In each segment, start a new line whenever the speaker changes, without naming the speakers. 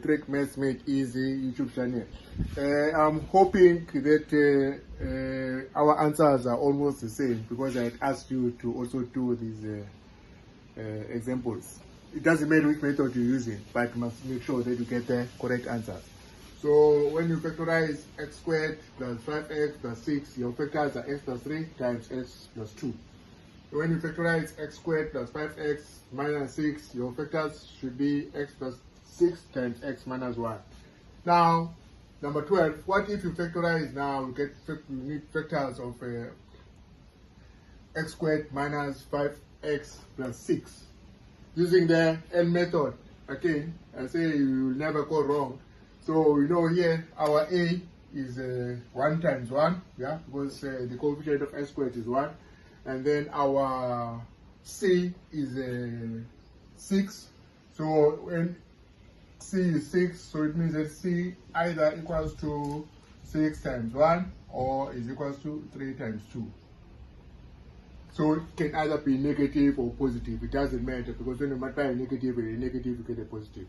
Trick Maths Made Easy YouTube channel. I'm hoping that our answers are almost the same, because I had asked you to also do these examples. It doesn't matter which method you're using, but you must make sure that you get the correct answers. So when you factorize x squared plus 5x plus 6, your factors are x plus 3 times x plus 2. So when you factorize x squared plus 5x minus 6, your factors should be x plus 6 times x minus 1. Now, number 12, what if you factorize now, you need factors of x squared minus 5x plus 6. Using the N method, again, I say you will never go wrong. So we know here our A is 1 times 1, yeah, because the coefficient of x squared is 1. And then our C is 6. So when C is 6, so it means that C either equals to 6 times 1 or is equals to 3 times 2. So it can either be negative or positive. It doesn't matter, because when you multiply a negative with a negative, you get a positive.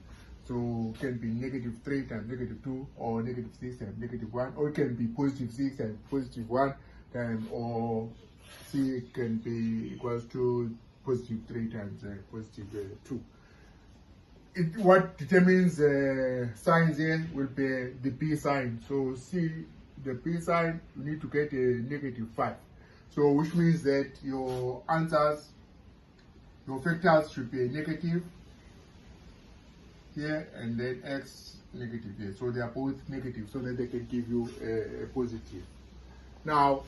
So it can be negative 3 times negative 2, or negative 6 times negative 1, or it can be positive 6 times positive 1 times, or C can be equals to positive 3 times positive 2. What determines signs here will be the B sign. So see the B sign, you need to get a negative 5. So which means that your answers, your factors should be a negative here and then x negative here. So they are both negative, so that they can give you a positive. Now,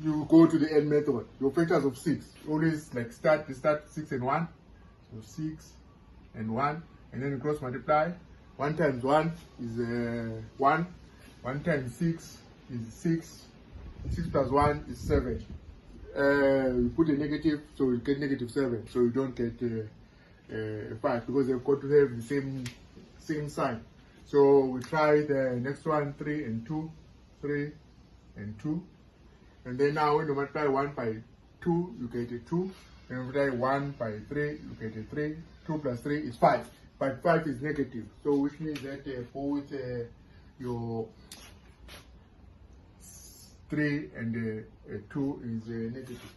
you go to the N method. Your factors of 6, always like start 6 and 1. So 6 and 1, and then you cross multiply. 1 times 1 is 1. 1 times 6 is 6. 6 plus 1 is 7. You put a negative, so you get negative 7. So you don't get 5, because they've got to have the same sign. So we try the next one, 3 and 2. 3 and 2. And then now when you multiply 1 by 2, you get a 2. When you multiply 1 by 3, you get a 3. 2 plus 3 is 5. But 5 is negative. So which means that both your 3 and 2 is negative.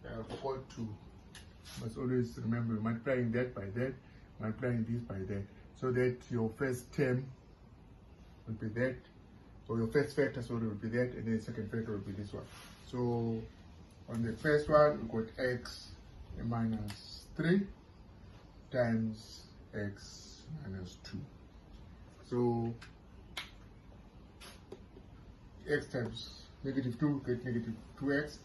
I forgot to, must always remember multiplying that by that, multiplying this by that, so that your first term will be that, or your first factor, sorry, will be that, and then the second factor will be this one. So on the first one, we got x minus 3 times x minus 2. So x times negative 2, get negative 2x.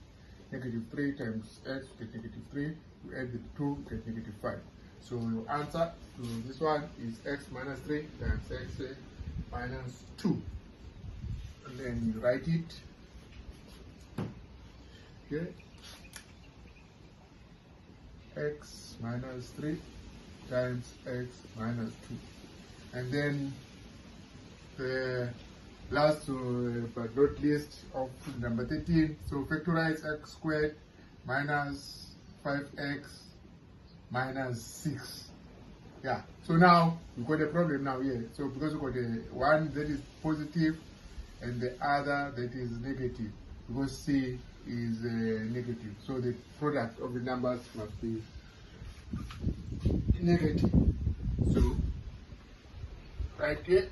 Negative 3 times x, get negative 3. You add the 2, get negative 5. So your answer to this one is x minus 3 times x minus 2. And then you write it. Okay. X minus 3 times x minus 2. And then the last but not least of number 13, so factorize x squared minus 5x minus 6. Yeah, so now we've got a problem now here. So because we've got a one that is positive and the other that is negative, because C is negative, so the product of the numbers must be negative. So right here,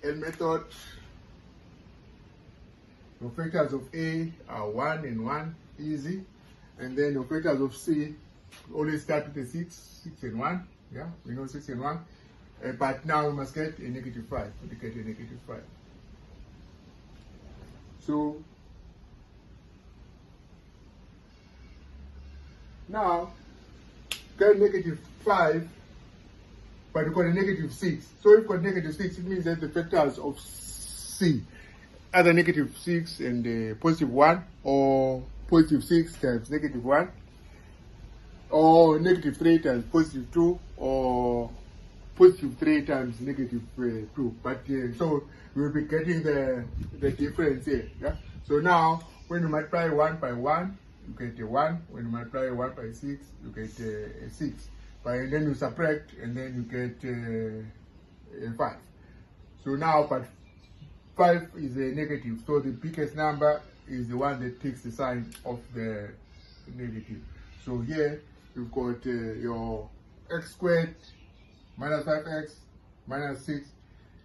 N method, your factors of A are 1 and 1, easy. And then your factors of C always start with a 6 and 1. Yeah, we know 6 and 1. But now we must get a negative 5. We get a negative 5. So now get negative 5. But we've got a negative 6. So if we've got negative 6, it means that the factors of C, either negative 6 and positive 1, or positive 6 times negative 1, or negative 3 times positive 2, or positive 3 times negative 2. But so we'll be getting the difference here. Yeah? So now when you multiply 1 by 1, you get a 1. When you multiply 1 by 6, you get a 6. but then you subtract and then you get 5. So now, but 5 is a negative, so the biggest number is the one that takes the sign of the negative. So here you've got your x squared minus 5x minus 6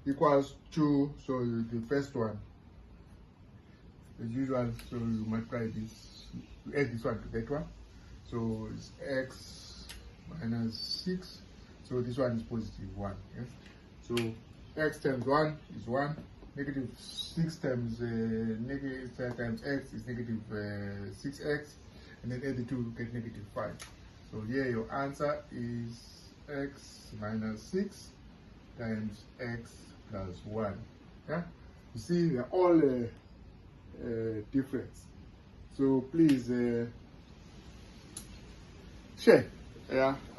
equals 2. So the first one, as usual, so you multiply this, you add this one to that one. So it's x minus 6. So this one is positive 1. Yes? So x times 1 is 1. Negative 6 times negative times x is negative 6x. And then add the 2, get negative 5. So here your answer is x minus 6 times x plus 1. Yeah? You see, they're all different. So please share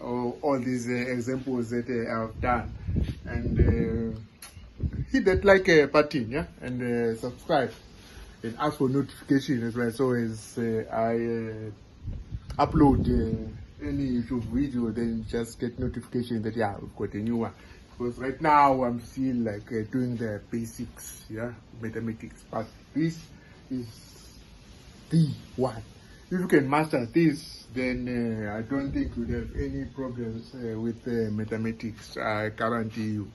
all these examples that I've done, and hit that like button, yeah, and subscribe and ask for notification as well. So as I upload any YouTube video, then just get notification that yeah, we've got a new one. Because right now I'm still like doing the basics, yeah, mathematics, but this is the one. If you can master this, then I don't think you'll have any problems with mathematics. I guarantee you.